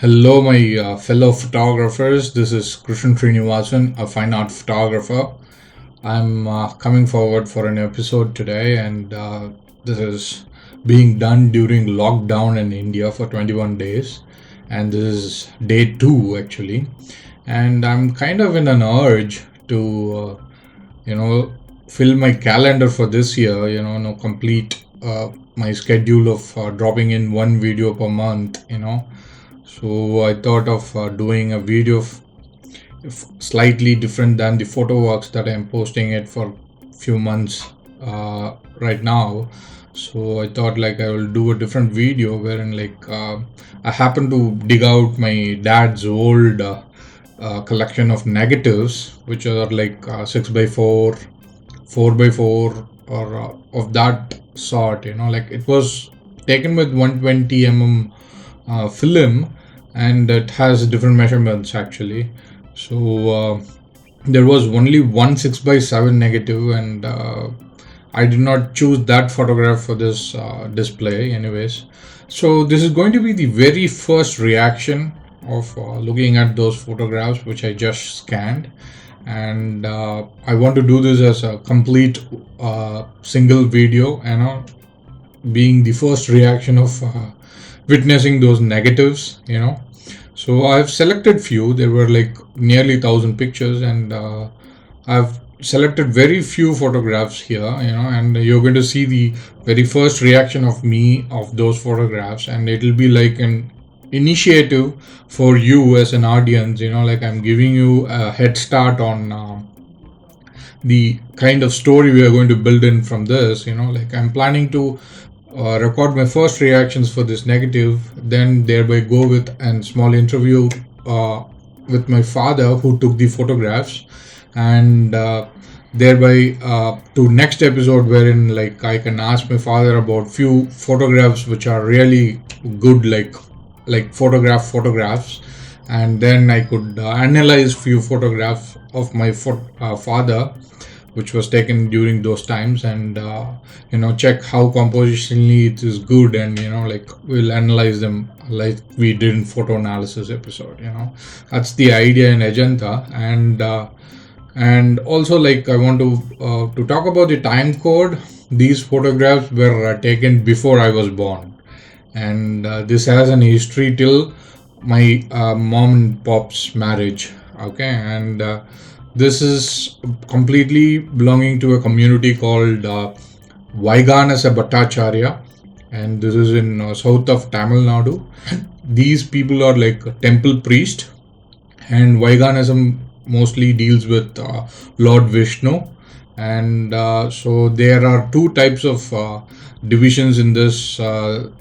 Hello, my fellow photographers. This is Krishan, a fine art photographer. I'm coming forward for an episode today, and this is being done during lockdown in India for 21 days. And this is day two, actually. And I'm kind of in an urge to, you know, fill my calendar for this year, no, complete my schedule of dropping in one video per month. So I thought of doing a video slightly different than the photo works that I'm posting it for few months right now. So I thought like I will do a different video wherein I happen to dig out my dad's old collection of negatives, which are like 6x4, 4x4, or of that sort. Like it was taken with 120 film, and it has different measurements actually. So there was only one 6x7 negative, and I did not choose that photograph for this display anyways. So this is going to be the very first reaction of looking at those photographs which I just scanned, and I want to do this as a complete single video, being the first reaction of witnessing those negatives. So I've selected few. There were like nearly 1,000 pictures, and I've selected very few photographs here, and you're going to see the very first reaction of me of those photographs, and it'll be like an initiative for you as an audience. Like I'm giving you a head start on the kind of story we are going to build in from this. Like I'm planning to record my first reactions for this negative, then thereby go with a small interview with my father who took the photographs, and thereby to next episode wherein like I can ask my father about few photographs which are really good, like photographs, and then I could analyze few photographs of my father which was taken during those times, and check how compositionally it is good, and like we'll analyze them like we did in photo analysis episode. That's the idea in agenda. And also like I want to talk about the time code. These photographs were taken before I was born, and this has an history till my mom and pop's marriage. Okay, and this is completely belonging to a community called Vaiganasa Bhattacharya, and this is in south of Tamil Nadu. These people are like temple priest, and Vaiganasam mostly deals with Lord Vishnu, and so there are two types of divisions in this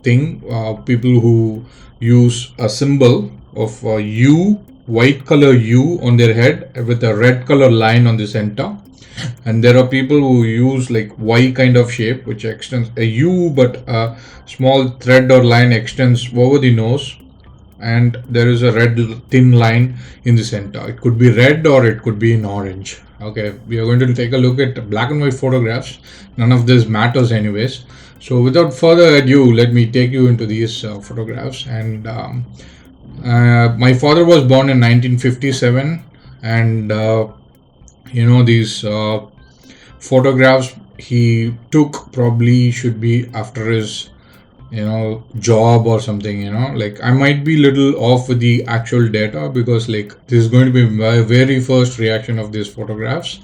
thing. People who use a symbol of U, white color U on their head with a red color line on the center, and there are people who use like Y kind of shape which extends a U, but a small thread or line extends over the nose, and there is a red thin line in the center. It could be red or it could be in orange. Okay, we are going to take a look at black and white photographs. None of this matters anyways. So without further ado, let me take you into these photographs. And my father was born in 1957, and these photographs he took probably should be after his job or something. Like I might be little off with the actual data, because like this is going to be my very first reaction of these photographs,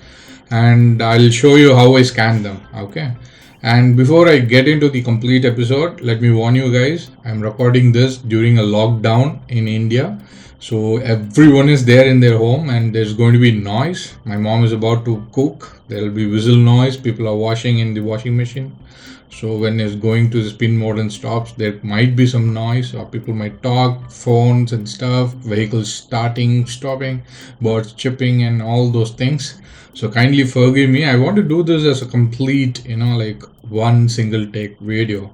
and I'll show you how I scan them. Okay, and before I get into the complete episode, let me warn you guys, I'm recording this during a lockdown in India. So everyone is there in their home, and there's going to be noise. My mom is about to cook. There will be whistle noise. People are washing in the washing machine. So when it's going to the spin mode and stops, there might be some noise, or people might talk, phones and stuff, vehicles starting, stopping, birds chirping, and all those things. So kindly forgive me. I want to do this as a complete, like one single take video.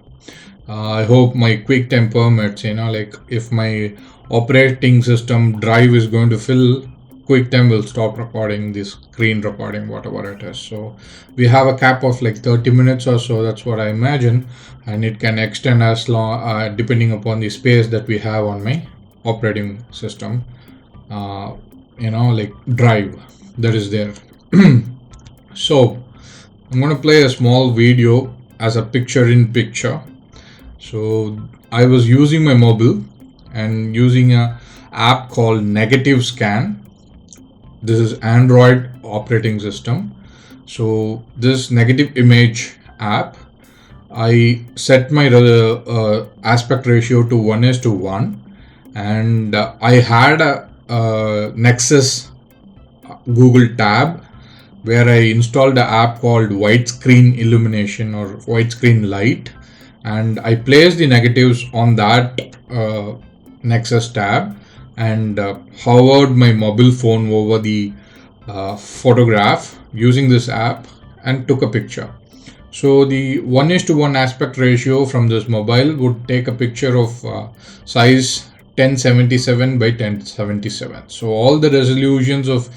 I hope my quick time permits. Like if my operating system drive is going to fill, QuickTime will stop recording the screen recording, whatever it is. So we have a cap of like 30 minutes or so. That's what I imagine, and it can extend as long depending upon the space that we have on my operating system, like drive that is there. So I'm going to play a small video as a picture in picture. So I was using my mobile and using a app called Negative Scan. This is Android operating system. So this negative image app, I set my aspect ratio to 1:1, and I had a Nexus Google tab where I installed an app called widescreen illumination or widescreen light, and I placed the negatives on that Nexus tab and hovered my mobile phone over the photograph using this app and took a picture. So the 1:1 aspect ratio from this mobile would take a picture of size 1077 by 1077. So all the resolutions of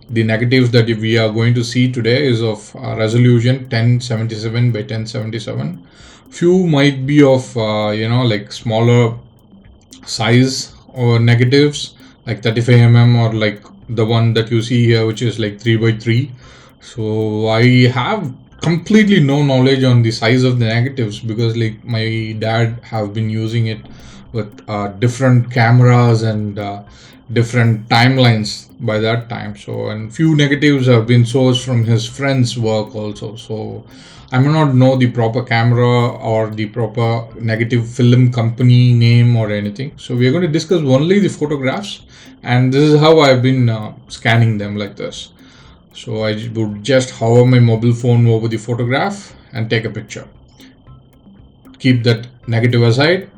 the negatives that we are going to see today is of resolution 1077 by 1077. Few might be of like smaller size or negatives like 35 or like the one that you see here, which is like 3x3. So I have completely no knowledge on the size of the negatives because like my dad have been using it with different cameras and different timelines by that time. So, and few negatives have been sourced from his friend's work also. So I may not know the proper camera or the proper negative film company name or anything. So we are going to discuss only the photographs, and this is how I've been scanning them like this. So I would just hover my mobile phone over the photograph and take a picture. Keep that negative aside,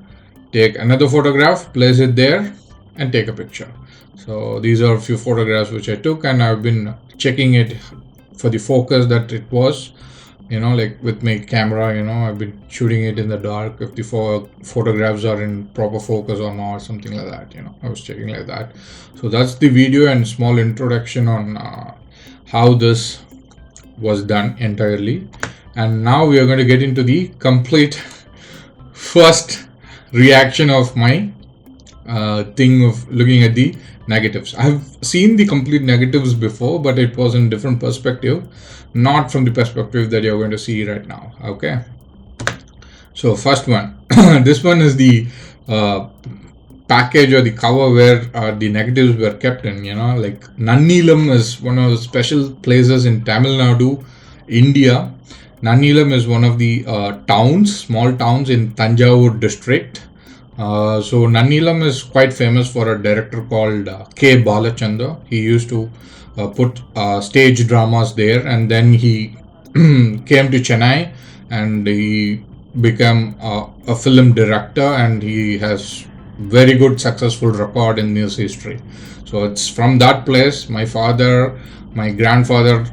take another photograph, place it there and take a picture. So these are a few photographs which I took, and I've been checking it for the focus that it was, like with my camera, I've been shooting it in the dark if the photographs are in proper focus or not, something like that. I was checking like that. So that's the video and small introduction on how this was done entirely. And now we are going to get into the complete first reaction of my thing of looking at the negatives. I have seen the complete negatives before, but it was in different perspective, not from the perspective that you're going to see right now. Okay. So first one, this one is the package or the cover where the negatives were kept in. Like Nannilam is one of the special places in Tamil Nadu, India. Nannilam is one of the small towns in Tanjavur district. So Nannilam is quite famous for a director called K. Balachandra. He used to put stage dramas there, and then he came to Chennai and he became a film director, and he has very good successful record in this history. So it's from that place my grandfather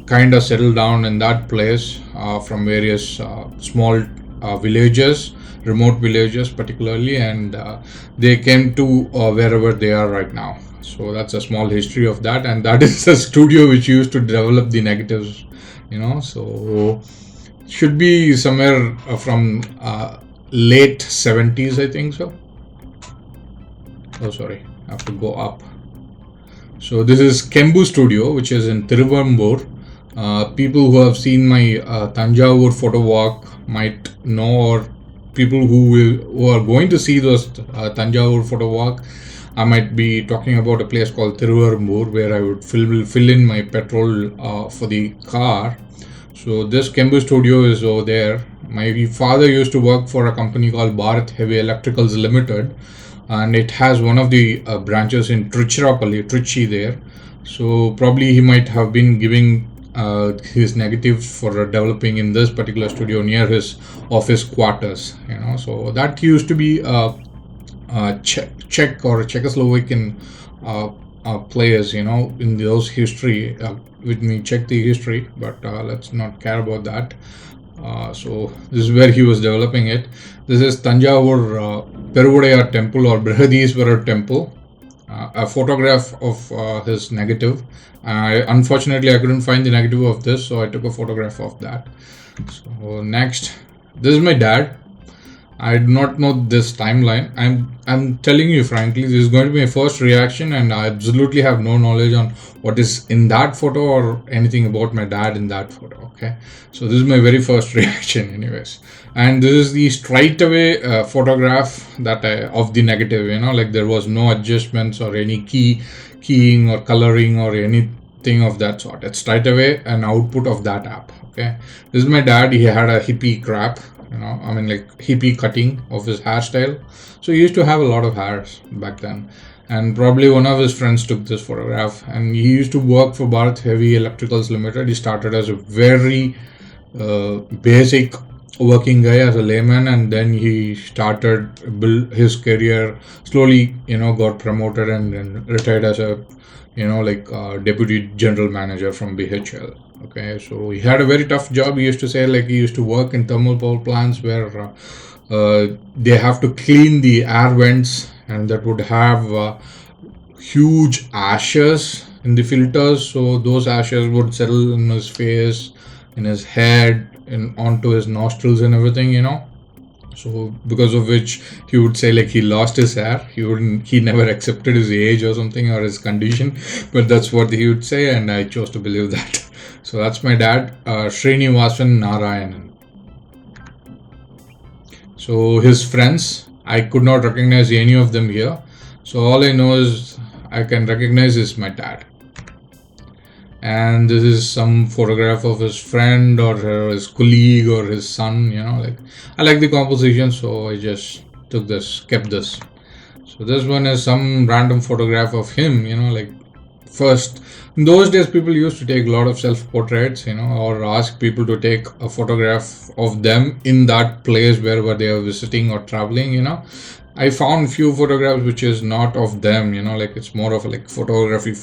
kind of settled down in that place from various small villages, remote villages particularly, and they came to wherever they are right now. So that's a small history of that, and that is the studio which used to develop the negatives. So should be somewhere from late 70s, I think so. Oh, sorry, I have to go up. So this is Kembu Studio, which is in Tiruvambur. People who have seen my Tanjavur photo walk might know, or people who are going to see those Tanjavur photo walk, I might be talking about a place called Tiruvambur where I would fill in my petrol for the car. So this Kembu Studio is over there. My father used to work for a company called Bharat Heavy Electricals Limited, and it has one of the branches in Trichy there. So probably he might have been giving his negatives for developing in this particular studio near his office quarters. So that used to be Czech or Czechoslovakian players. In those history. With me, check the history, but let's not care about that. So this is where he was developing it. This is Tanjavur Peruvadayar temple or Brihadiswarar temple. A photograph of his negative. Unfortunately, I couldn't find the negative of this, so I took a photograph of that. So next, this is my dad. I do not know this timeline. I'm telling you frankly, this is going to be my first reaction, and I absolutely have no knowledge on what is in that photo or anything about my dad in that photo. Okay, so this is my very first reaction, anyways. And this is the straight away photograph that of the negative. Like there was no adjustments or any keying or coloring or anything of that sort. It's straight away an output of that app. Okay, this is my dad. He had a hippie crap, I mean, like hippie cutting of his hairstyle. So he used to have a lot of hairs back then. And probably one of his friends took this photograph. And he used to work for Bharat Heavy Electricals Limited. He started as a very basic working guy as a layman, and then he started build his career slowly. Got promoted and retired as a deputy general manager from BHL. Okay, so he had a very tough job. He used to say, like, he used to work in thermal power plants where they have to clean the air vents, and that would have huge ashes in the filters. So those ashes would settle in his face, in his head, and onto his nostrils and everything. So because of which he would say, like, he lost his hair. He never accepted his age or something, or his condition, but that's what he would say, and I chose to believe that. So that's my dad, Srinivasan Narayanan. So his friends, I could not recognize any of them here. So all I know is I can recognize is my dad. And this is some photograph of his friend or his colleague or his son. Like, I like the composition, so I just kept this. So this one is some random photograph of him. Like, first, in those days people used to take a lot of self-portraits, or ask people to take a photograph of them in that place where they are visiting or traveling. I found few photographs which is not of them, like it's more of like photography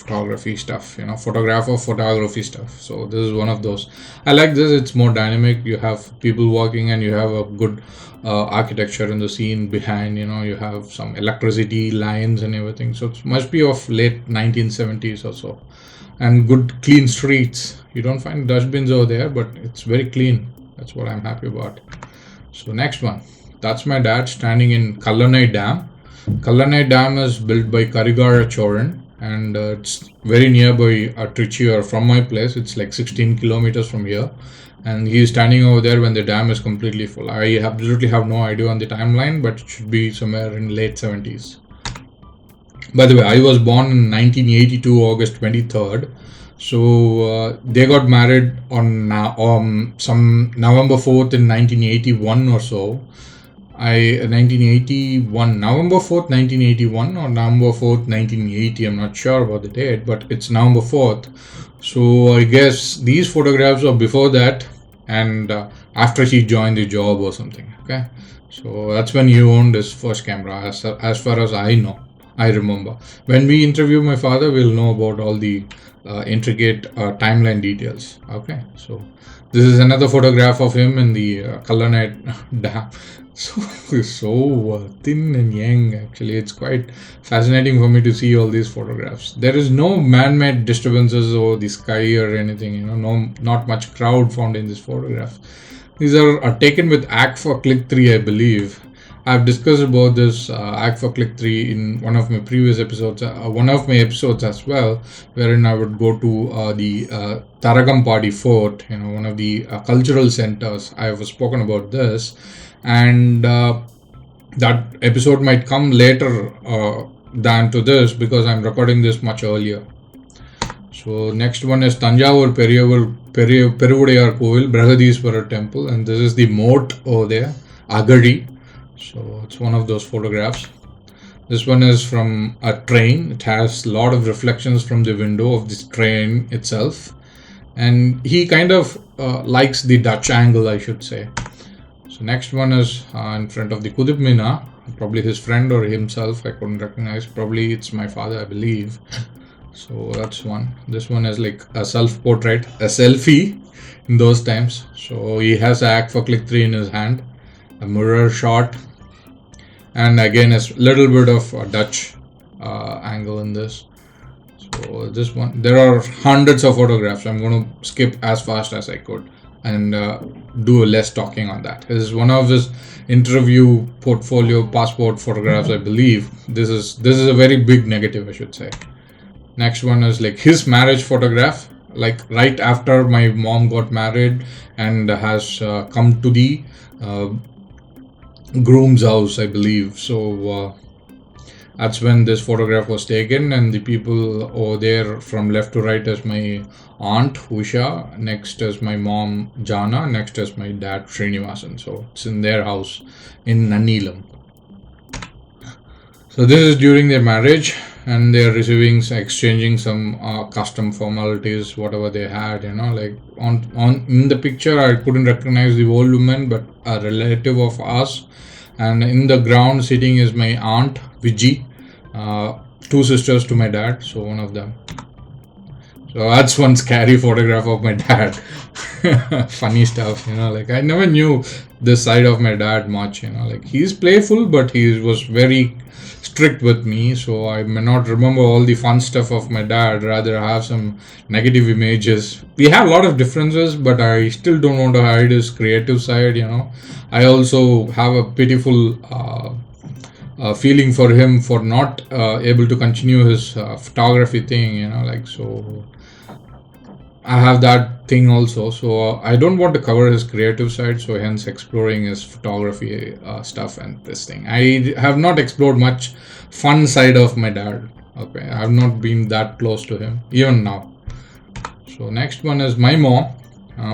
stuff, photography stuff. So this is one of those. I like this. It's more dynamic. You have people walking and you have a good architecture in the scene behind. You have some electricity lines and everything. So it must be of late 1970s or so. And good clean streets. You don't find dustbins over there, but it's very clean. That's what I'm happy about. So next one. That's my dad standing in Kallanai Dam. Kallanai Dam is built by Karigara Choran, and it's very nearby Trichy, or from my place. It's like 16 kilometers from here. And he's standing over there when the dam is completely full. I absolutely have no idea on the timeline, but it should be somewhere in late 70s. By the way, I was born in 1982, August 23rd. So they got married on some November 4th in 1981 or so. 1981, November 4th, 1981 or November 4th, 1980. I'm not sure about the date, but it's November 4th. So I guess these photographs are before that and after he joined the job or something. Okay, so that's when he owned his first camera, as far as I know. I remember. When we interview my father, we'll know about all the intricate timeline details. Okay, so this is another photograph of him in the Kallanai Dam. So thin and young. Actually, it's quite fascinating for me to see all these photographs. There is no man-made disturbances over the sky or anything. Not much crowd found in this photograph. These are taken with Act for Click 3, I believe. I've discussed about this Act for Click 3 in one of my previous episodes, as well, wherein I would go to the Taragampadi Fort, one of the cultural centers. I have spoken about this, and that episode might come later than to this because I'm recording this much earlier. So next one is Tanjavur Peruvudayar Kovil, Brahadiswarar Temple, and this is the moat over there, Agadi. So it's one of those photographs. This one is from a train. It has a lot of reflections from the window of this train itself. And he kind of likes the Dutch angle, I should say. So next one is in front of the Qutub Minar. Probably his friend or himself, I couldn't recognize. Probably it's my father, I believe. So that's one. This one is like a self-portrait, a selfie in those times. So he has an Act for Click 3 in his hand, a mirror shot, and again a little bit of a Dutch angle in this. So this one, there are hundreds of photographs. I'm going to skip as fast as I could. and do less talking on that. This is one of his interview portfolio passport photographs, I believe. This is a very big negative, I should say. Next one is like his marriage photograph, like right after my mom got married and has come to the uh, groom's house, I believe. So that's when this photograph was taken, and the people over there from left to right is my aunt Usha, next is my mom Jana, next is my dad Srinivasan. So it's in their house in Nanilam. So this is during their marriage, and they are receiving, exchanging some custom formalities, whatever they had. Like on in the picture, I couldn't recognize the old woman, but a relative of us. And in the ground sitting is my aunt Viji, two sisters to my dad. So one of them. So that's one scary photograph of my dad. Funny stuff, like I never knew this side of my dad much, like he's playful, but he was very strict with me. So I may not remember all the fun stuff of my dad, rather have some negative images. We have a lot of differences, but I still don't want to hide his creative side. I also have a pitiful feeling for him for not able to continue his photography thing, like so I have that thing also. So I don't want to cover his creative side, so hence exploring his photography stuff and this thing. I have not explored much fun side of my dad. Okay, I have not been that close to him even now. So next one is my mom,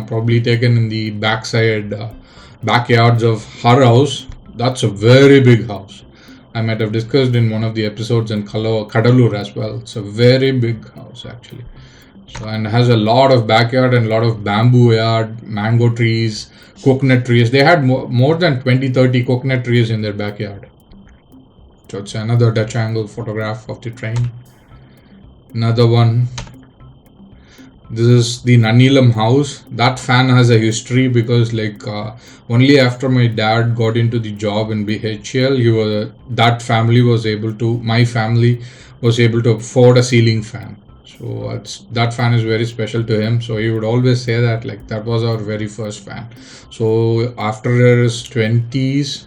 probably taken in the backside backyards of her house. That's a very big house. I might have discussed in one of the episodes in Kadalur as well. It's a very big house actually. So, and has a lot of backyard and a lot of bamboo yard, mango trees, coconut trees. They had more than 20-30 coconut trees in their backyard. So it's another Dutch angle photograph of the train. Another one. This is the Nanilam house. That fan has a history because only after my dad got into the job in BHL, my family was able to afford a ceiling fan. So that fan is very special to him. So he would always say that that was our very first fan. So after his 20s,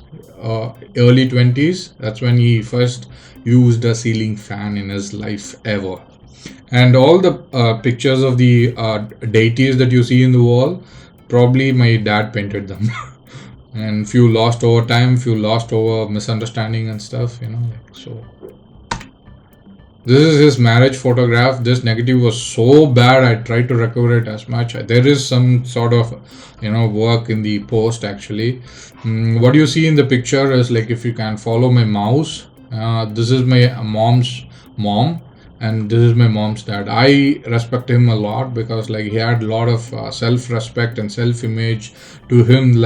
early 20s, that's when he first used a ceiling fan in his life ever. And all the pictures of the deities that you see in the wall, probably my dad painted them. And few lost over time, few lost over misunderstanding and stuff, so. This is his marriage photograph. This negative was so bad, I tried to recover it as much. There is some sort of, work in the post actually. What you see in the picture is if you can follow my mouse, this is my mom's mom, and this is my mom's dad. I respect him a lot because he had a lot of self-respect and self-image to him,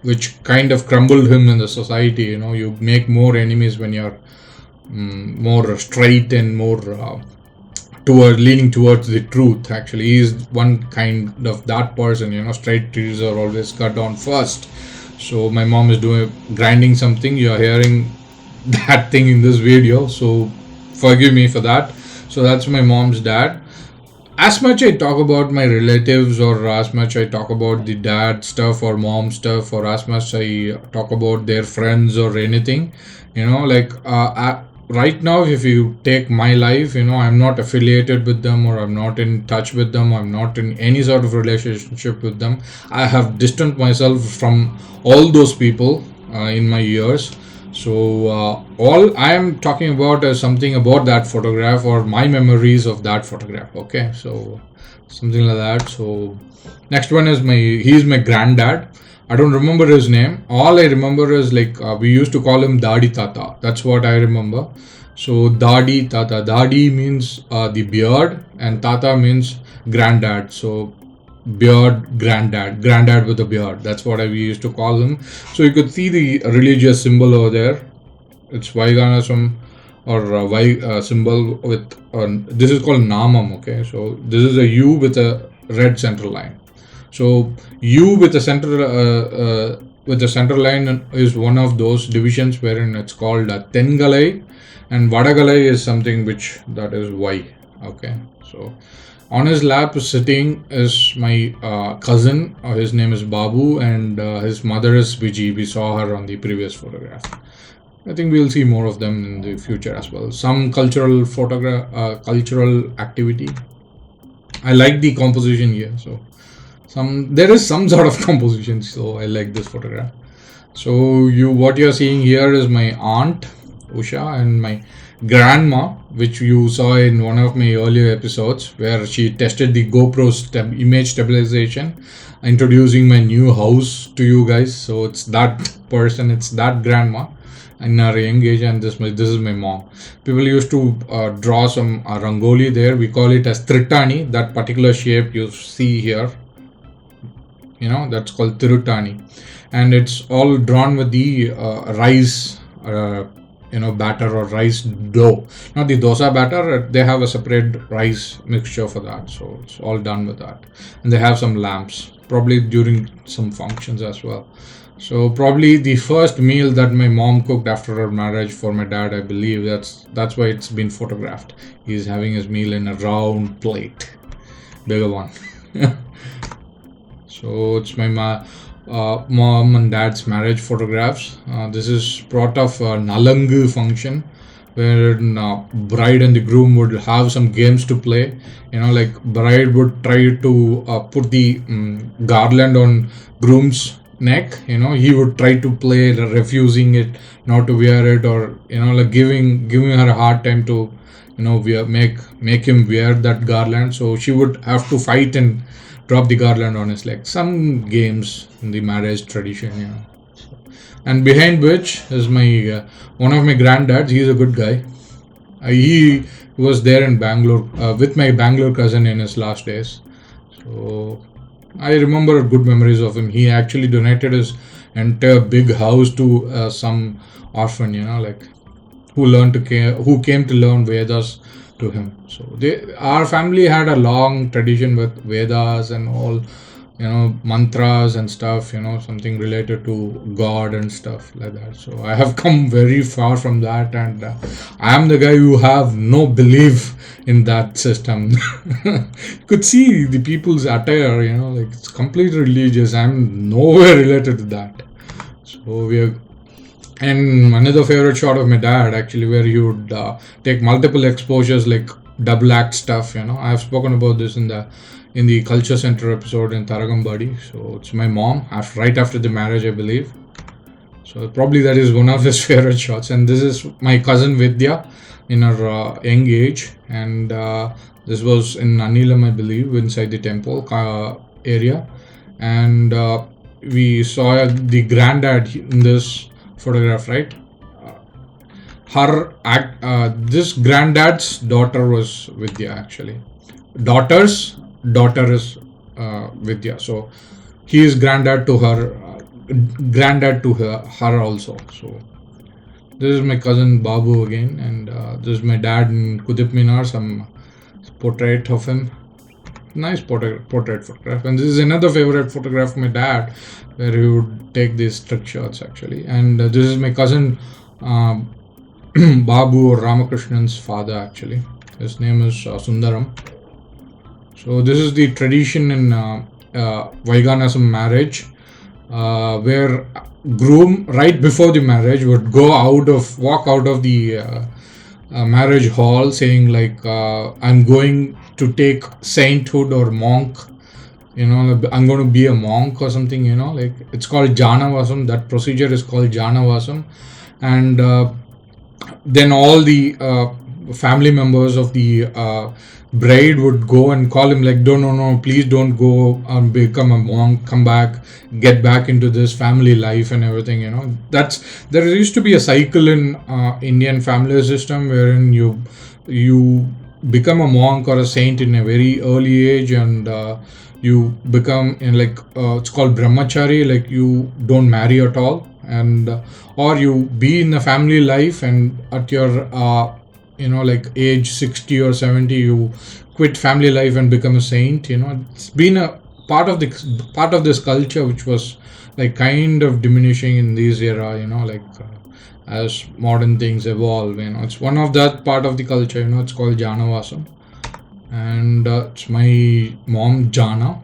which kind of crumbled him in the society. You make more enemies when you're more straight and more leaning towards the truth. Actually, he is one kind of that person. Straight trees are always cut down first. So my mom is grinding something. You are hearing that thing in this video, so forgive me for that. So that's my mom's dad. As much I talk about my relatives, or as much I talk about the dad stuff or mom stuff, or as much I talk about their friends or anything, right now, if you take my life, I'm not affiliated with them, or I'm not in touch with them, I'm not in any sort of relationship with them. I have distanced myself from all those people in my years. So all I am talking about is something about that photograph or my memories of that photograph. Okay, so something like that. So next one is he's my granddad. I don't remember his name. All I remember is we used to call him Dadi Tata. That's what I remember. So Dadi Tata. Dadi means the beard, and Tata means granddad. So beard, granddad with a beard. That's what we used to call him. So you could see the religious symbol over there. It's Vaiganasam or Y symbol with. This is called Namam. Okay, so this is a U with a red center line. So U with the center line is one of those divisions wherein it's called Tengalai, and Vadagalai is something that is Y. Okay, so On his lap sitting is my cousin. His name is Babu, and his mother is Viji. We saw her on the previous photograph. I think we'll see more of them in the future as well. Some cultural activity. I like the composition here, so there is some sort of composition. So I like this photograph. So what you're seeing here is my aunt Usha and my grandma, which you saw in one of my earlier episodes, where she tested the GoPro image stabilization, introducing my new house to you guys. So it's that person, it's that grandma in her young age, and this is my mom. People used to draw some rangoli there. We call it as tritani. That particular shape you see here, that's called tirutani, and it's all drawn with the rice batter or rice dough, not the dosa batter. They have a separate rice mixture for that, so it's all done with that. And they have some lamps, probably during some functions as well. So probably the first meal that my mom cooked after her marriage for my dad, I believe. That's why it's been photographed. He's having his meal in a round plate, bigger one. So it's my mom and dad's marriage photographs. This is brought of a Nalangu function, where bride and the groom would have some games to play. Like bride would try to put the garland on groom's neck. He would try to play refusing it, not to wear it, or like giving her a hard time to make him wear that garland. So she would have to fight and drop the garland on his leg. Some games in the marriage tradition. And behind which is my one of my granddads. He's a good guy. He was there in Bangalore with my Bangalore cousin in his last days. So I remember good memories of him. He actually donated his entire big house to some orphan, like who came to learn Vedas to him. So our family had a long tradition with Vedas and all, mantras and stuff, something related to God and stuff like that. So I have come very far from that, and I am the guy who have no belief in that system. You could see the people's attire, like it's completely religious. I'm nowhere related to that. So and another favorite shot of my dad, actually, where he would take multiple exposures, like double act stuff. I have spoken about this in the culture center episode in Taragambadi. So it's my mom right after the marriage, I believe. So probably that is one of his favorite shots. And this is my cousin Vidya in her young age, and this was in Anilam, I believe, inside the temple area. And we saw the granddad in this photograph, right? This granddad's daughter was Vidya, actually. Daughter is Vidya. So he is granddad to her also. So this is my cousin Babu again, and this is my dad in Qutub Minar, some portrait of him. Nice portrait photograph. And this is another favorite photograph of my dad, where he would take these trick shots, actually. And this is my cousin Babu or Ramakrishnan's father, actually. His name is Sundaram. So this is the tradition in Vaiganasam marriage, where groom right before the marriage would walk out of the marriage hall saying like, I'm going to take sainthood or monk, I'm going to be a monk or something, like it's called Janavasam. That procedure is called Janavasam. And then all the family members of the bride would go and call him like, no, please don't go and become a monk, come back, get back into this family life and everything. There used to be a cycle in Indian family system wherein you become a monk or a saint in a very early age, and you become it's called brahmachari, like you don't marry at all, and or you be in the family life, and at your age 60 or 70 you quit family life and become a saint. It's been a part of this culture which was like kind of diminishing in this era, as modern things evolve. It's one of that part of the culture. It's called Janavasam. and it's my mom Jana.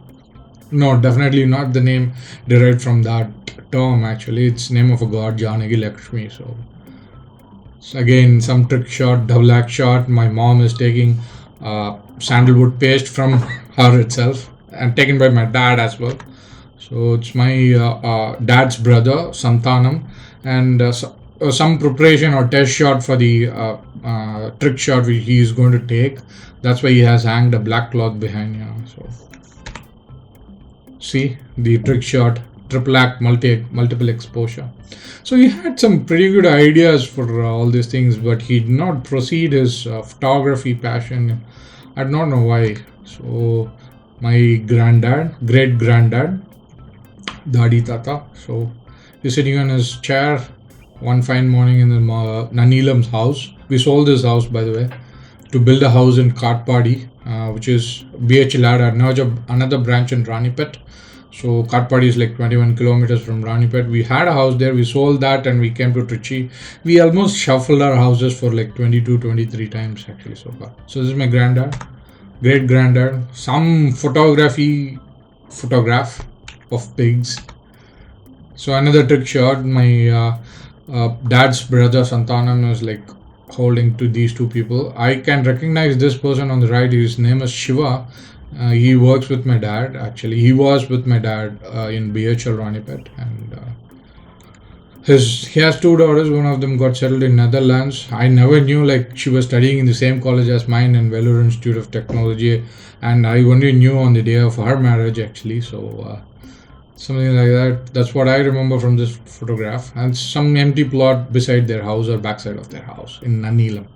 No, definitely not the name derived from that term. Actually, it's name of a god, Janagi Lakshmi. So again, some trick shot, double act shot. My mom is taking sandalwood paste from her itself, and taken by my dad as well. So it's my dad's brother, Santanam, and some preparation or test shot for the trick shot which he is going to take. That's why he has hanged a black cloth behind. So see the trick shot, triple act, multiple exposure. So he had some pretty good ideas for all these things, but he did not proceed his photography passion. I do not know why. So my great granddad, Dadi Tata. So he's sitting on his chair one fine morning in the Nanilam's house. We sold this house, by the way, to build a house in Katpadi, which is BHLR, another branch in Ranipet. So Katpadi is like 21 kilometers from Ranipet. We had a house there. We sold that and we came to Trichy. We almost shuffled our houses for like 22, 23 times actually so far. So this is my granddad, great granddad. Some photograph of pigs. So another trick shot. My dad's brother Santanam was like holding to these two people. I can recognize this person on the right. His name is Shiva. He works with my dad. Actually, he was with my dad in BHL Ranipet, and he has two daughters. One of them got settled in Netherlands. I never knew like she was studying in the same college as mine in Vellore Institute of Technology, and I only knew on the day of her marriage actually. So something like that. That's what I remember from this photograph. And some empty plot beside their house or backside of their house in Nanilam.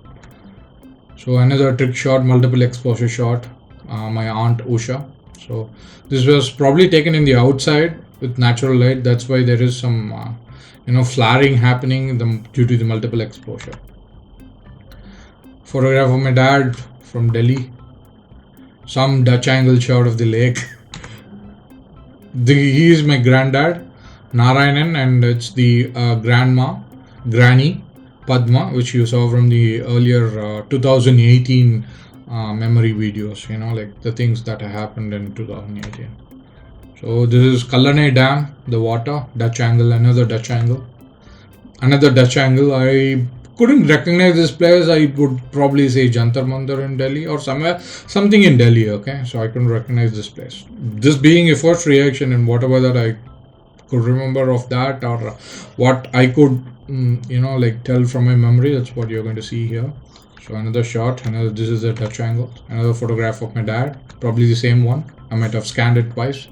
So another trick shot, multiple exposure shot. My aunt Usha. So this was probably taken in the outside with natural light. That's why there is some flaring happening due to the multiple exposure. Photograph of my dad from Delhi. Some Dutch angle shot of the lake. He is my granddad, Narayanan, and it's the granny, Padma, which you saw from the earlier 2018 memory videos, like the things that happened in 2018. So this is Kallanai Dam, the water, Dutch angle, another Dutch angle. I couldn't recognize this place. I would probably say Jantar Mandir in Delhi or something in Delhi, okay? So I couldn't recognize this place. This being a first reaction and whatever that I could remember of that or what I could, tell from my memory, that's what you're going to see here. So another shot, this is a Dutch angle, another photograph of my dad, probably the same one. I might have scanned it twice.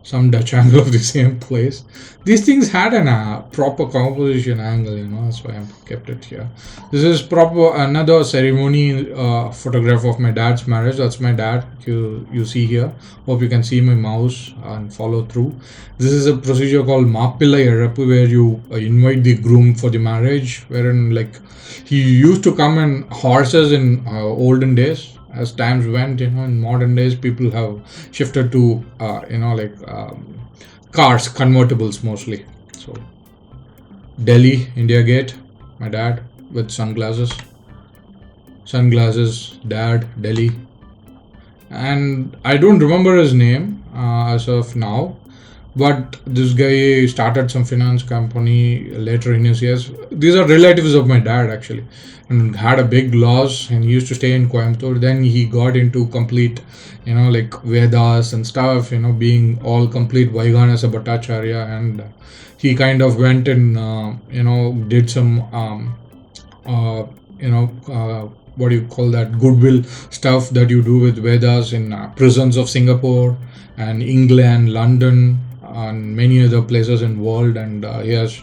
Some Dutch angle of the same place. These things had a proper composition angle, that's why I kept it here. This is another ceremony photograph of my dad's marriage. That's my dad. You see here. Hope you can see my mouse and follow through. This is a procedure called Mappillai Erappu, where you invite the groom for the marriage, wherein like he used to come in horses in olden days. As times went, in modern days, people have shifted to, cars, convertibles mostly. So, Delhi, India Gate, my dad with sunglasses, dad, Delhi. And I don't remember his name as of now, but this guy started some finance company later in his years. These are relatives of my dad actually, and had a big loss, and he used to stay in Coimbatore. Then he got into complete, like Vedas and stuff, being all complete Vaiganasa Bhattacharya, and he kind of went and, did some, what do you call that, goodwill stuff that you do with Vedas in prisons of Singapore and England, London, and many other places in world. And he has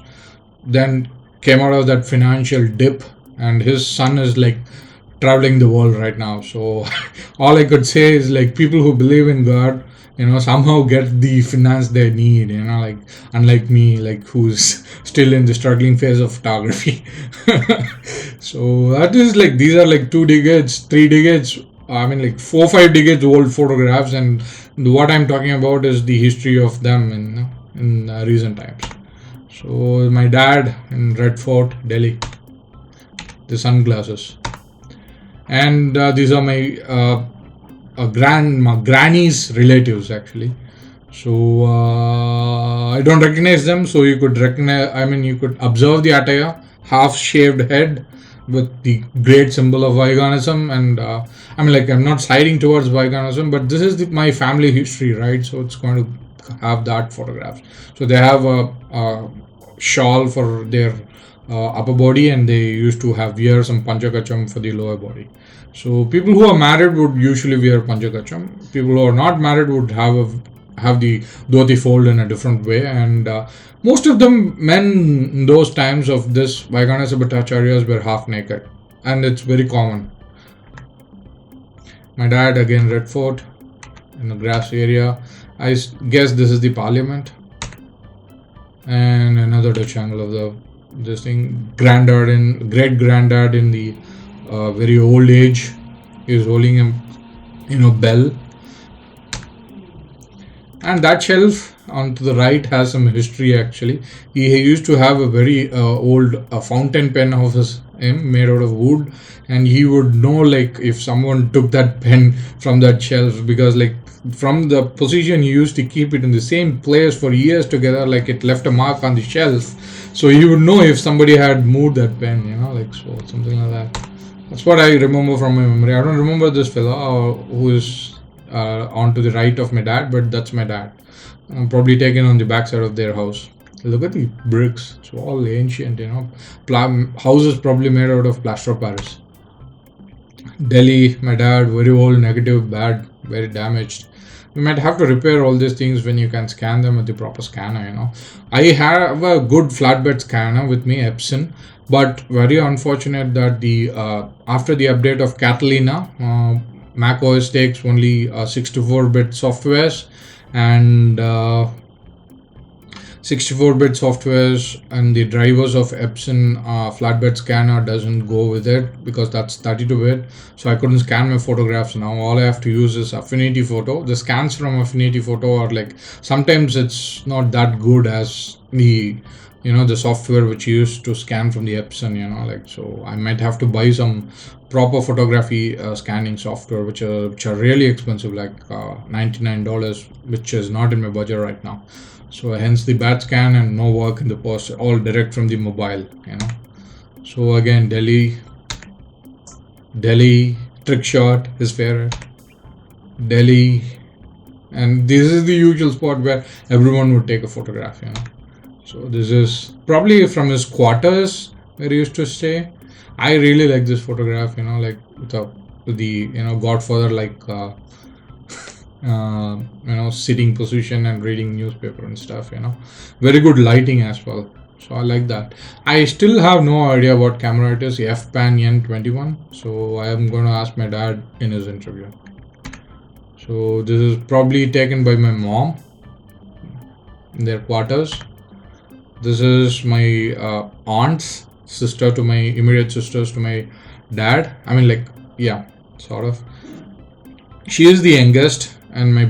then came out of that financial dip, and his son is like traveling the world right now. So all I could say is like people who believe in God, somehow get the finance they need, like unlike me, like who's still in the struggling phase of photography. So that is like, these are like 2 decades, 3 decades, I mean like 4, 5 decades old photographs, and what I'm talking about is the history of them in recent times. So my dad in Red Fort, Delhi, the sunglasses, and these are my granny's relatives actually. So I don't recognize them. So you could recognize. I mean, you could observe the attire, half-shaved head with the great symbol of Vaishnavism, and I mean, like I'm not siding towards Vaishnavism, but this is my family history, right? So it's going to have that photographs. So they have a shawl for their upper body, and they used to have wear some panchakacham for the lower body. So people who are married would usually wear panchakacham. People who are not married would have the dhoti fold in a different way, and most of them men in those times of this Vaishnav Bhattacharyas were half naked, and it's very common. My dad again, Red Fort in the grass area. I guess this is the parliament, and another Dutch angle of the this thing. Granddad and great granddad in the very old age is holding a bell, and that shelf on to the right has some history actually. He used to have a very old fountain pen of him made out of wood, and he would know like if someone took that pen from that shelf, because like from the position he used to keep it in the same place for years together, like it left a mark on the shelf, so you would know if somebody had moved that pen, like so something like that. That's what I remember from my memory. I don't remember this fellow who is on to the right of my dad, but that's my dad. Probably taken on the backside of their house. Look at the bricks. It's all ancient, houses probably made out of plaster of Paris. Delhi, my dad, very old, negative, bad, very damaged. You might have to repair all these things when you can scan them with the proper scanner. I have a good flatbed scanner with me, Epson, but very unfortunate that the after the update of Catalina, Mac OS takes only 64-bit softwares, and 64-bit softwares and the drivers of Epson flatbed scanner doesn't go with it because that's 32-bit. So I couldn't scan my photographs now. All I have to use is Affinity Photo. The scans from Affinity Photo are like, sometimes it's not that good as the the software which you use to scan from the Epson. So I might have to buy some proper photography scanning software which are really expensive, like $99, which is not in my budget right now. So hence the bad scan and no work in the post, all direct from the mobile. So again, Delhi trick shot, his favorite. Delhi, and this is the usual spot where everyone would take a photograph. So this is probably from his quarters where he used to stay. I really like this photograph. Like with the Godfather, like sitting position and reading newspaper and stuff. Very good lighting as well. So I like that. I still have no idea what camera it is. F-Pan N21. So I am going to ask my dad in his interview. So this is probably taken by my mom in their quarters. This is my aunt's sister to my immediate sisters to my dad. I mean, like, yeah, sort of. She is the youngest, and my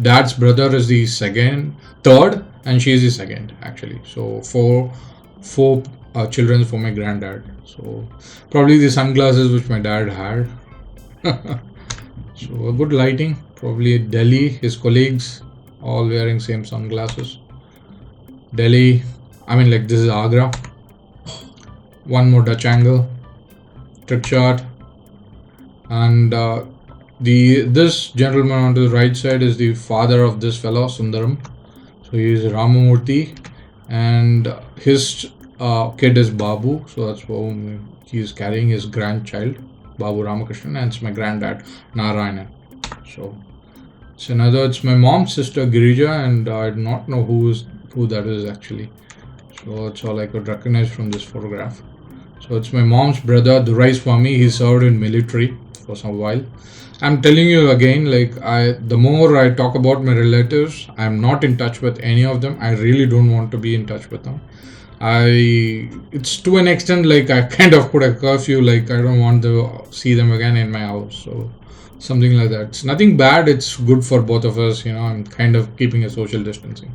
dad's brother is the third, and she is the second, actually. So four children for my granddad. So probably the sunglasses which my dad had. So a good lighting. Probably Delhi, his colleagues, all wearing same sunglasses. Delhi, I mean, like, this is Agra. One more Dutch angle, trick shot, and this gentleman on the right side is the father of this fellow, Sundaram. So he is Ramamurthy, and his kid is Babu. So that's whom he is carrying, his grandchild, Babu Ramakrishnan, and it's my granddad, Narayanan. So it's my mom's sister, Girija, and I do not know who that is actually. So that's all I could recognize from this photograph. So it's my mom's brother, Durai Swami. He served in military for some while. I'm telling you again, like, the more I talk about my relatives, I'm not in touch with any of them. I really don't want to be in touch with them. It's to an extent like I kind of put a curfew, like I don't want to see them again in my house. So something like that. It's nothing bad. It's good for both of us. I'm kind of keeping a social distancing.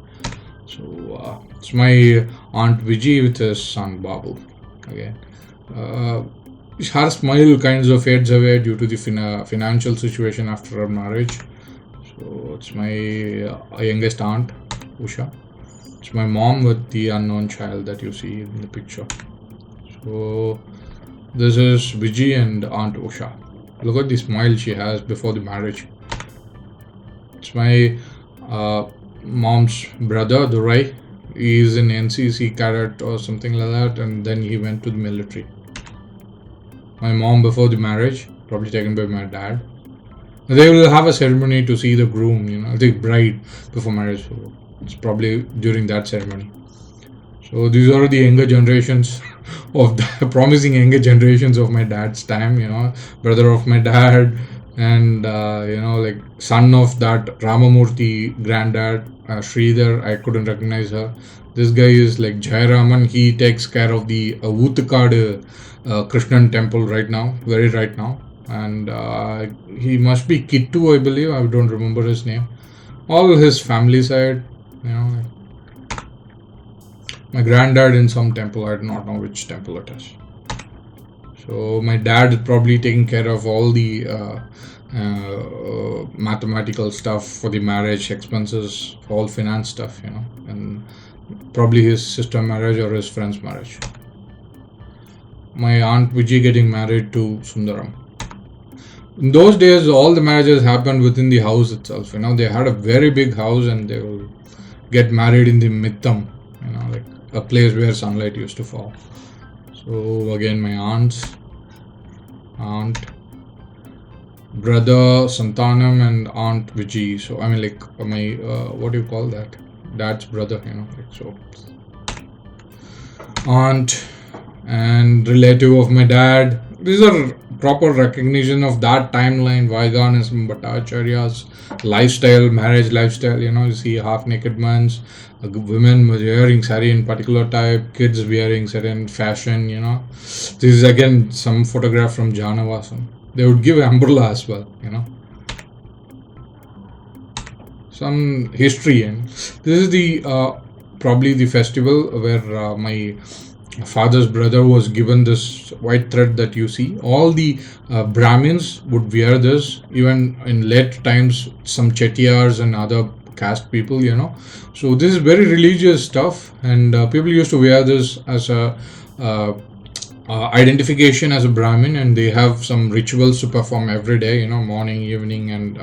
So it's my aunt Viji with his son Babu again. Her smile kinds of fades away due to the financial situation after her marriage. So it's my youngest aunt, Usha. It's my mom with the unknown child that you see in the picture. So this is Vijay and Aunt Usha. Look at the smile she has before the marriage. It's my mom's brother, Durai. He is in NCC cadet or something like that, and then he went to the military. My mom before the marriage, probably taken by my dad. They will have a ceremony to see the groom, the bride before marriage. So it's probably during that ceremony. So these are the younger generations of the promising younger generations of my dad's time. Brother of my dad, and like son of that Ramamurthy granddad, Sridhar. I couldn't recognize her. This guy is like Jayaraman. He takes care of the Oothukadu Krishnan temple right now, very right now, and he must be Kittu, I believe. I don't remember his name. All his family side, like my granddad in some temple. I do not know which temple it is. So my dad is probably taking care of all the mathematical stuff for the marriage expenses, all finance stuff, and probably his sister marriage or his friend's marriage. My aunt Vijay getting married to Sundaram. In those days, all the marriages happened within the house itself. They had a very big house and they will get married in the Mittam, like a place where sunlight used to fall. So again, my aunt, brother Santanam, and Aunt Vijay. So I mean, like my what do you call that? Dad's brother, like so. Aunt and relative of my dad. These are proper recognition of that timeline, Vaiganism, Bhattacharya's lifestyle, marriage lifestyle. You see half-naked men, women wearing sari in particular type, kids wearing certain fashion. This is again some photograph from Janavasan. They would give umbrella as well. Some history, and this is the probably the festival where my father's brother was given this white thread that you see. All the Brahmins would wear this. Even in late times, some Chettiars and other caste people, So this is very religious stuff, and people used to wear this as a identification as a Brahmin, and they have some rituals to perform every day, morning, evening, and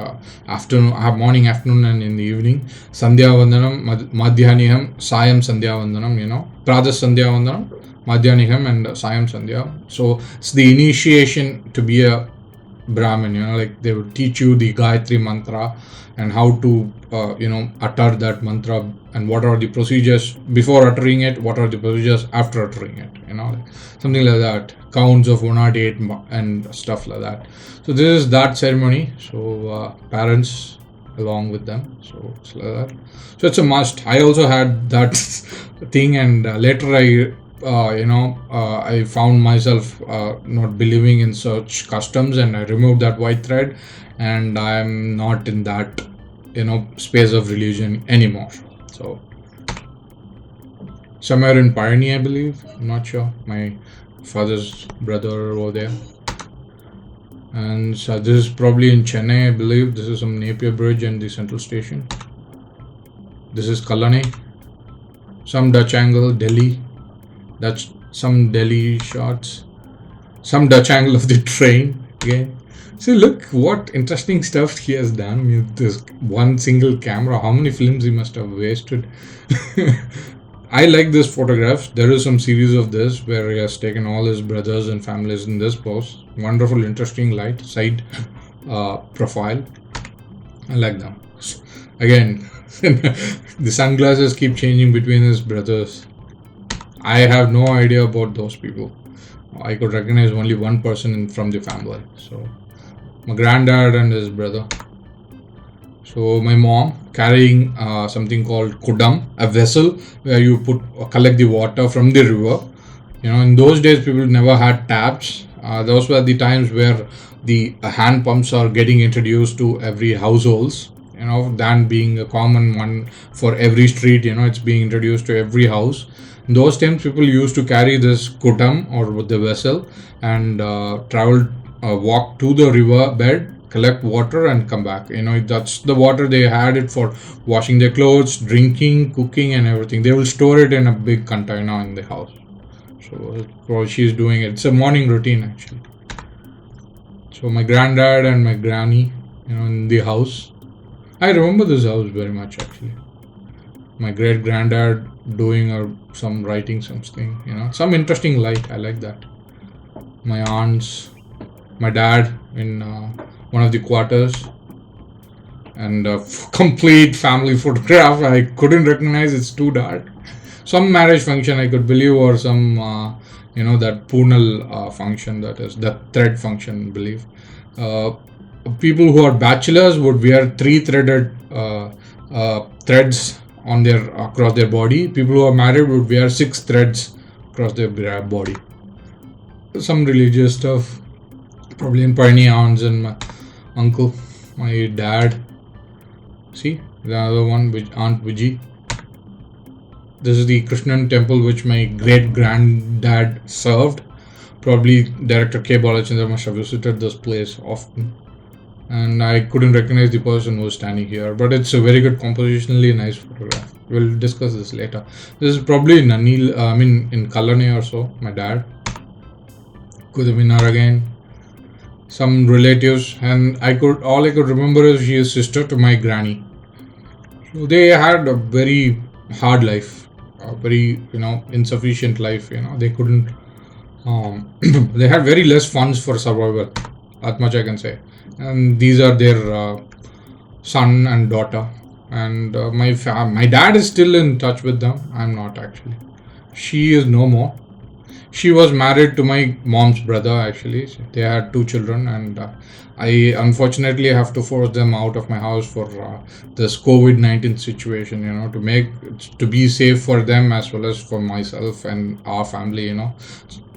afternoon, morning, afternoon, and in the evening. Sandhya Vandanam, Madhyaniham, Sayam Sandhya Vandanam, Pradas Sandhya Vandanam, Madhyaniham, and Sayam Sandhya. So it's the initiation to be a Brahmin, like they would teach you the Gayatri mantra and how to, utter that mantra, and what are the procedures before uttering it, what are the procedures after uttering it, like something like that, counts of 108 and stuff like that. So this is that ceremony. So parents along with them. So it's like that. So it's a must. I also had that thing, and later I found myself not believing in such customs, and I removed that white thread, and I'm not in that space of religion anymore. So somewhere in Pioneer, I believe, I'm not sure, my father's brother over there. And so this is probably in Chennai, I believe. This is some Napier Bridge and the Central Station. This is Kalani, some Dutch angle, Delhi. That's some Delhi shots, some Dutch angle of the train again. See, look what interesting stuff he has done with this one single camera. How many films he must have wasted. I like this photograph. There is some series of this where he has taken all his brothers and families in this pose. Wonderful, interesting light, side profile. I like them. Again, the sunglasses keep changing between his brothers. I have no idea about those people. I could recognize only one person from the family. So my granddad and his brother. So my mom carrying something called kudam, a vessel where you collect the water from the river. In those days people never had taps. Those were the times where the hand pumps are getting introduced to every households. Than being a common one for every street. It's being introduced to every house. In those times, people used to carry this kutam or with the vessel and walk to the river bed, collect water, and come back. That's the water they had it for washing their clothes, drinking, cooking, and everything. They will store it in a big container in the house. So she's doing it. It's a morning routine actually. So my granddad and my granny, in the house. I remember this house very much actually. My great granddad doing some writing something, some interesting life. I like that. My aunts, my dad in one of the quarters, and a complete family photograph. I couldn't recognize, it's too dark. Some marriage function I could believe, or some that Poonal function, that is the thread function, believe. People who are bachelors would wear three-threaded threads on their across their body. People who are married would wear 6 threads across their body. Some religious stuff, probably in Pioneer aunts and my uncle, my dad. See, the other one, which Aunt Viji. This is the Krishnan temple which my great granddad served. Probably Director K. Balachandra must have visited this place often. And I couldn't recognize the person who was standing here, but it's a very good compositionally nice photograph. We'll discuss this later. This is probably in in Kalani or so. My dad. Kudaminar again. Some relatives, and all I could remember is she is sister to my granny. So they had a very hard life, a very insufficient life. They couldn't. They had very less funds for survival. That much I can say. And these are their son and daughter. And my dad is still in touch with them. I'm not actually. She is no more. She was married to my mom's brother actually. They had 2 children, and I unfortunately have to force them out of my house for this COVID-19 situation. To be safe for them as well as for myself and our family.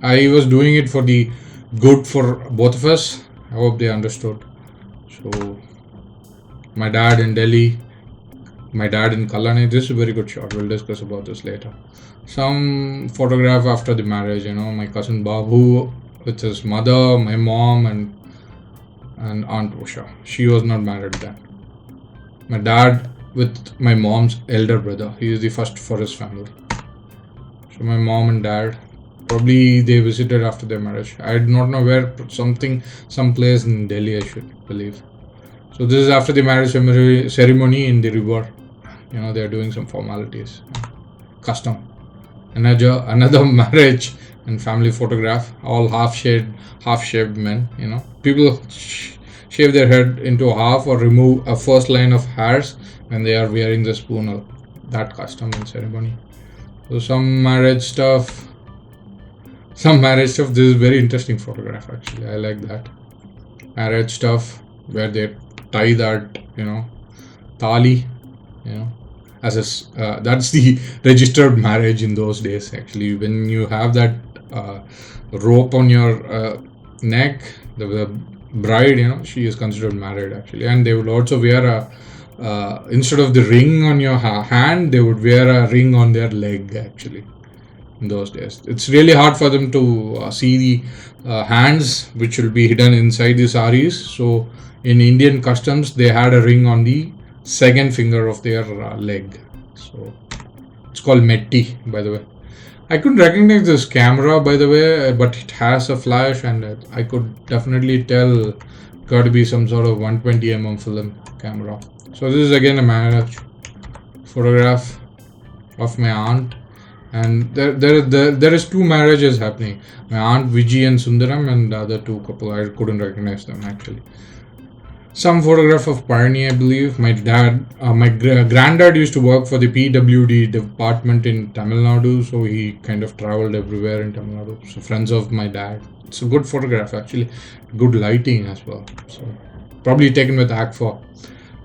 I was doing it for the good for both of us. I hope they understood. So, my dad in Delhi, my dad in Kalani. This is a very good shot. We'll discuss about this later. Some photograph after the marriage. My cousin Babu with his mother, my mom, and Aunt Usha. She was not married then. My dad with my mom's elder brother. He is the first for his family. So my mom and dad. Probably they visited after their marriage. I do not know where, some place in Delhi, I should believe. So this is after the marriage ceremony in the river. They are doing some formalities, custom. Another marriage and family photograph. All half-shaved men. People shave their head into half or remove a first line of hairs when they are wearing the spoonal. That custom and ceremony. So some marriage stuff. This is very interesting photograph actually. I like that. Marriage stuff where they tie that, tali, as that's the registered marriage in those days actually. When you have that rope on your neck, the bride, she is considered married actually. And they would also wear instead of the ring on your hand, they would wear a ring on their leg actually. In those days, it's really hard for them to see the hands, which will be hidden inside the saris. So in Indian customs, they had a ring on the second finger of their leg. So it's called metti, by the way. I couldn't recognize this camera, by the way, but it has a flash, and I could definitely tell it got to be some sort of 120mm film camera. So this is again a marriage photograph of my aunt. And there is 2 marriages happening. My aunt Vijay and Sundaram, and the other 2 couple. I couldn't recognize them actually. Some photograph of Parni, I believe. My granddad used to work for the PWD department in Tamil Nadu, so he kind of traveled everywhere in Tamil Nadu. So friends of my dad. It's a good photograph actually. Good lighting as well. So probably taken with ACFA.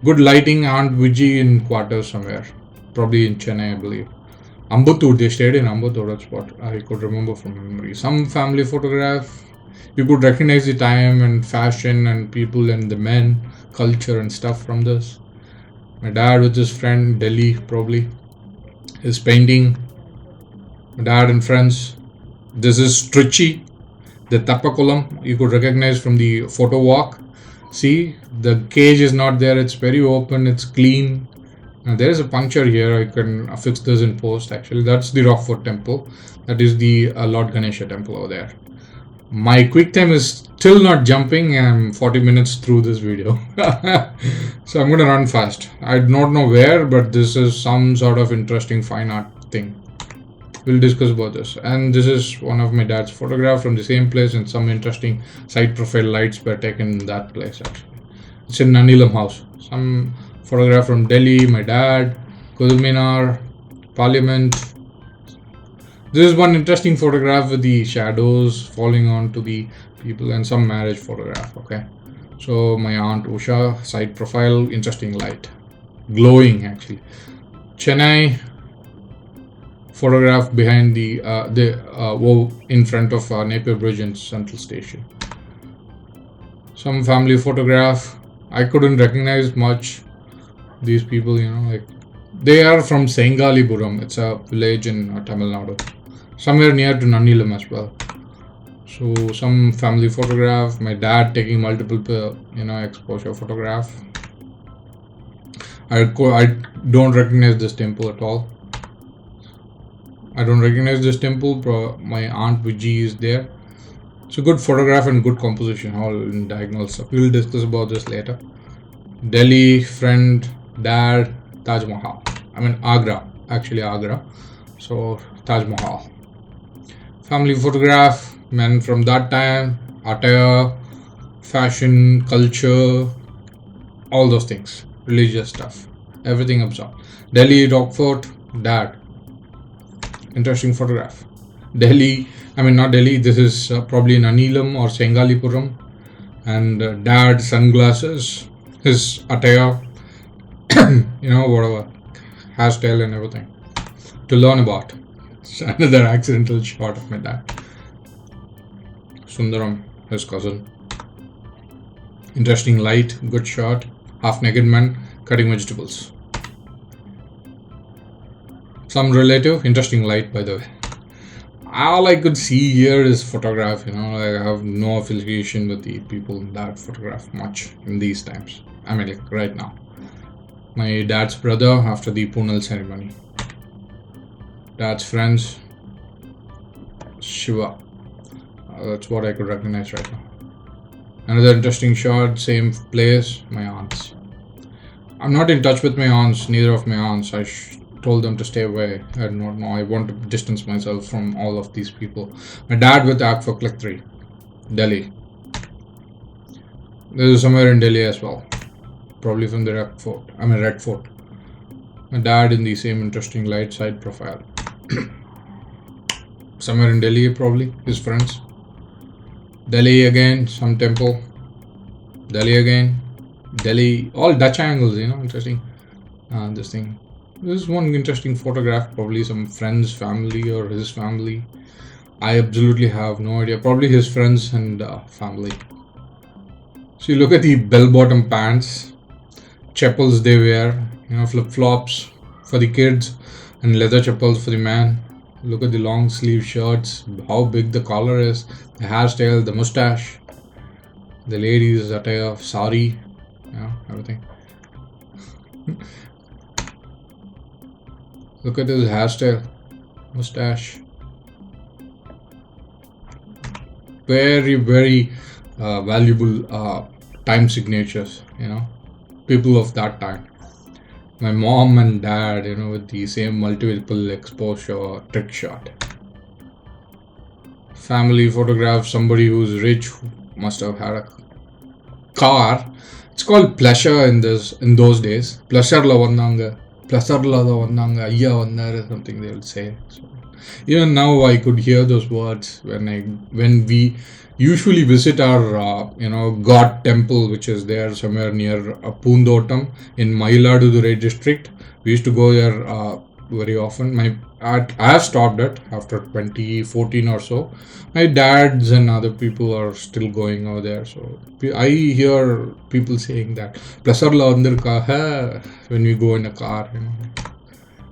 Good lighting. Aunt Vijay in quarters somewhere. Probably in Chennai, I believe. Ambattur, they stayed in Ambattur, that's what I could remember from memory. Some family photograph, you could recognize the time and fashion and people and the men, culture and stuff from this. My dad with his friend, Delhi, probably. His painting. My dad and friends. This is Trichy, the Tappakulam. You could recognize from the photo walk. See, the cage is not there. It's very open. It's clean. Now, there is a puncture here. I can fix this in post. Actually, that's the Rockfort temple. That is the Lord Ganesha temple over there. My quick time is still not jumping. I'm 40 minutes through this video. So I'm going to run fast. I do not know where, but this is some sort of interesting fine art thing. We'll discuss about this. And this is one of my dad's photograph from the same place, and some interesting side profile lights were taken in that place actually. It's in Nanilam house. Some photograph from Delhi, my dad, Qutub Minar, Parliament. This is one interesting photograph with the shadows falling onto the people, and some marriage photograph. Okay, so my aunt Usha, side profile, interesting light, glowing actually. Chennai photograph behind the in front of Napier Bridge and Central Station. Some family photograph. I couldn't recognize much these people, like they are from Sengalipuram. It's a village in Tamil Nadu, somewhere near to Nannilam as well. So some family photograph. My dad taking multiple, exposure photograph. I don't recognize this temple at all. I don't recognize this temple. My aunt Vijay is there. It's a good photograph and good composition, all in diagonal stuff. We will discuss about this later. Delhi, friend, dad, Taj Mahal. I mean Agra, actually Agra. So Taj Mahal. Family photograph, men from that time, attire, fashion, culture, all those things, religious stuff, everything absorbed. Delhi, Rockfort, dad. Interesting photograph. Delhi, I mean not Delhi, this is probably Nanilam or Sengalipuram. And dad, sunglasses, his attire, whatever, hairstyle and everything. To learn about. It's another accidental shot of my dad. Sundaram, his cousin. Interesting light, good shot. Half naked man cutting vegetables. Some relative, interesting light by the way. All I could see here is photograph, like I have no affiliation with the people in that photograph much in these times. I mean like right now. My dad's brother after the Punal ceremony. Dad's friends. Shiva. That's what I could recognize right now. Another interesting shot, same place, my aunts. I'm not in touch with my aunts, neither of my aunts. I told them to stay away. I don't know. I want to distance myself from all of these people. My dad with Act for Click 3. Delhi. This is somewhere in Delhi as well. Probably from the Red Fort. My dad in the same interesting light side profile. Somewhere in Delhi probably. His friends. Delhi again. Some temple. Delhi again. Delhi. All Dutch angles, interesting. This thing. This is one interesting photograph, probably some friends, family, or his family. I absolutely have no idea. Probably his friends and family. So you look at the bell-bottom pants, chappals they wear, flip-flops for the kids, and leather chappals for the man. Look at the long sleeve shirts, how big the collar is, the hairstyle, the mustache, the ladies' attire, sari, everything. Look at his hairstyle, mustache. Very, very valuable time signatures, people of that time. My mom and dad, with the same multiple exposure trick shot. Family photograph, somebody who's rich, who must have had a car. It's called pleasure in those days. Pleasure la vandanga. Something they will say. So, even now I could hear those words when we usually visit our god temple, which is there somewhere near Poondotam in Mayiladurai district. We used to go there very often. I have stopped it after 2014 or so. My dads and other people are still going over there, so I hear people saying that when we go in a car.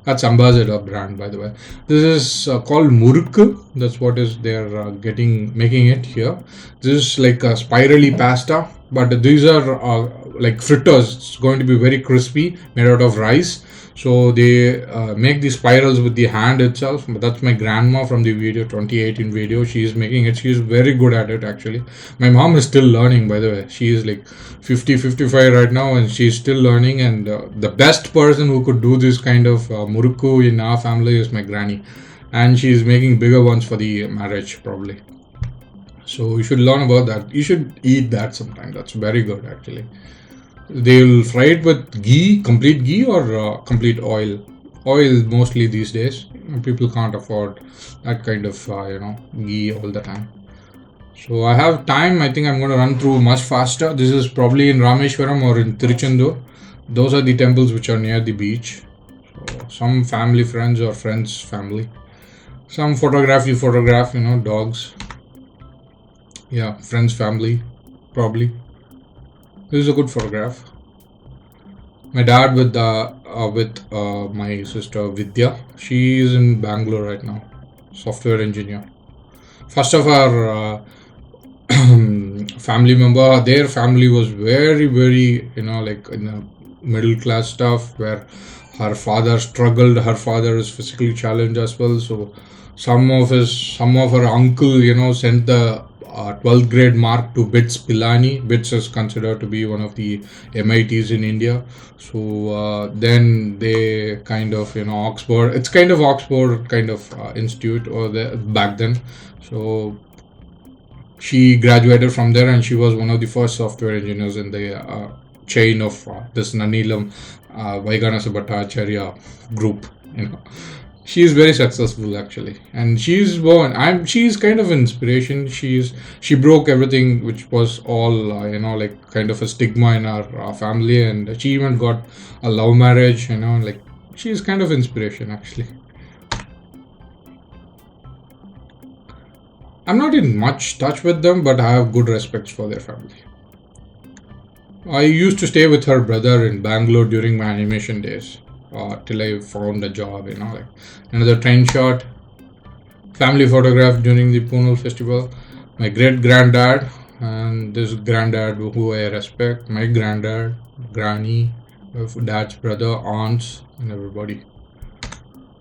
That's Ambassador brand, by the way. This is called Muruk. That's what is they're making it here. This is like a spirally pasta, but these are like fritters. It's going to be very crispy, made out of rice. So they make the spirals with the hand itself. But that's my grandma from the video 2018 video. She is making it. She is very good at it actually. My mom is still learning, by the way. She is like 50, 55 right now, and she's still learning. And the best person who could do this kind of muruku in our family is my granny, and she's making bigger ones for the marriage probably. So you should learn about that. You should eat that sometime. That's very good actually. They'll fry it with ghee, complete ghee, or complete oil. Oil mostly these days. People can't afford that kind of ghee all the time. So I have time. I think I'm going to run through much faster. This is probably in Rameshwaram or in Tiruchendur. Those are the temples which are near the beach. So some family, friends, or friends' family. Some photograph, dogs. Yeah, friends, family, probably. This is a good photograph. My dad with my sister Vidya. She is in Bangalore right now, software engineer. First of our family member, their family was very, very, like in the middle class stuff where her father struggled. Her father is physically challenged as well. So some of her uncle, sent the 12th grade mark to BITS Pilani. BITS is considered to be one of the MITs in India. So then they kind of, Oxford. It's kind of Oxford kind of institute or back then. So she graduated from there, and she was one of the first software engineers in the chain of this Nanilam Vaiganasa Bhattacharya group. She is very successful actually, and she's kind of an inspiration. She broke everything which was all like kind of a stigma in our family, and she even got a love marriage. Like she's kind of inspiration actually. I'm not in much touch with them, but I have good respect for their family. I used to stay with her brother in Bangalore during my animation days. Till I found a job, like another train shot, family photograph during the Poonal festival, my great granddad, and this granddad who I respect, my granddad, granny, dad's brother, aunts, and everybody.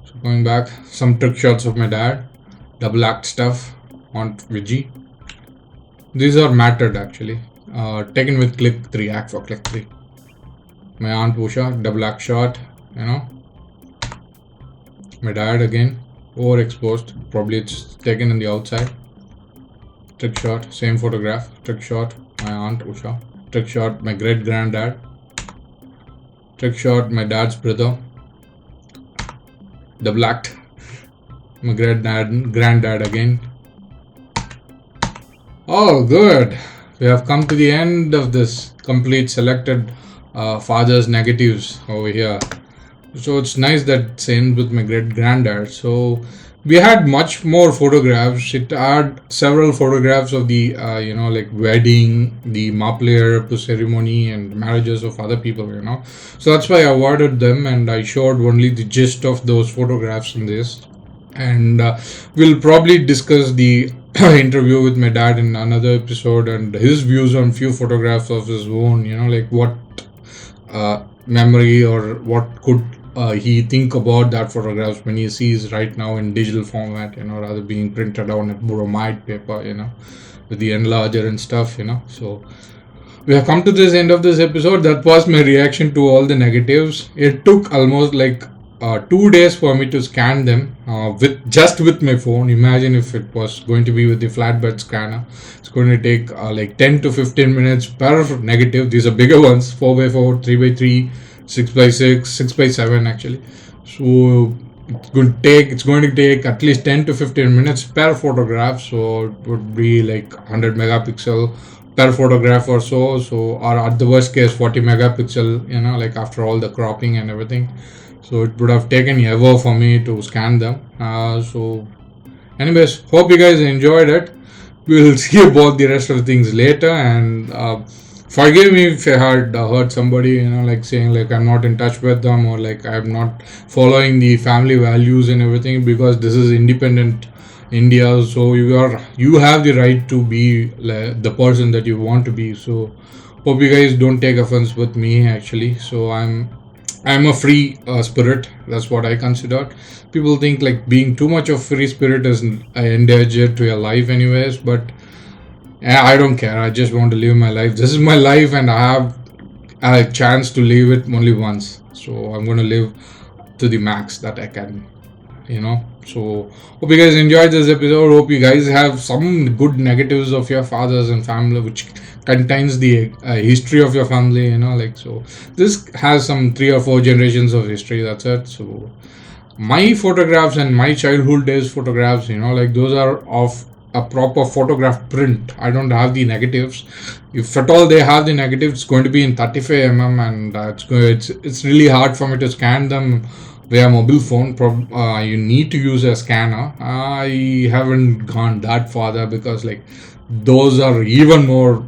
So going back, some trick shots of my dad, double act stuff, Aunt Viji. These are mattered actually, taken with click 3, act for click 3. My aunt Usha, double act shot. My dad again, overexposed, probably it's taken in the outside. Trick shot, same photograph, trick shot, my aunt Usha. Trick shot, my great granddad. Trick shot, my dad's brother. Double act, my great granddad again. Oh, good. We have come to the end of this complete selected father's negatives over here. So it's nice that it's ends with my great granddad. So we had much more photographs. It had several photographs of the like wedding, the Maple ceremony, and marriages of other people. So that's why I awarded them, and I showed only the gist of those photographs in this. And we'll probably discuss the interview with my dad in another episode, and his views on few photographs of his own. Like what memory or what could he think about that photographs when he sees right now in digital format, rather being printed on a bromide paper, with the enlarger and stuff, So we have come to this end of this episode. That was my reaction to all the negatives. It took almost like 2 days for me to scan them with my phone. Imagine if it was going to be with the flatbed scanner. It's going to take like 10 to 15 minutes per negative. These are bigger ones, 4x4, 3x3, 6x6, 6x7 actually. So it's going to take at least 10 to 15 minutes per photograph. So it would be like 100 megapixel per photograph or so. Or at the worst case 40 megapixel, like after all the cropping and everything. So it would have taken ever for me to scan them. So anyways, hope you guys enjoyed it. We'll see about the rest of the things later. And forgive me if I had hurt somebody, like saying like I'm not in touch with them, or like I'm not following the family values and everything, because this is independent India. So you have the right to be like, the person that you want to be. So hope you guys don't take offense with me actually. So I'm a free spirit. That's what I consider. People think like being too much of free spirit is an danger to your life, anyways. But I don't care. I just want to live my life. This is my life, and I have a chance to live it only once. So I'm going to live to the max that I can. So hope you guys enjoyed this episode. Hope you guys have some good negatives of your fathers and family, which contains the history of your family. Like, so this has some 3 or 4 generations of history. That's it. So my photographs and my childhood days photographs, like those are of a proper photograph print. I don't have the negatives. If at all they have the negatives, it's going to be in 35 and it's really hard for me to scan them via mobile phone. You need to use a scanner. I haven't gone that farther, because like those are even more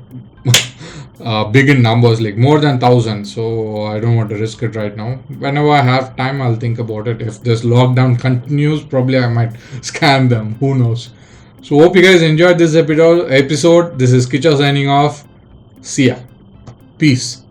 big in numbers, like more than 1,000. So I don't want to risk it right now. Whenever I have time, I'll think about it. If this lockdown continues, probably I might scan them. Who knows? So hope you guys enjoyed this episode. This is Kicha signing off. See ya. Peace.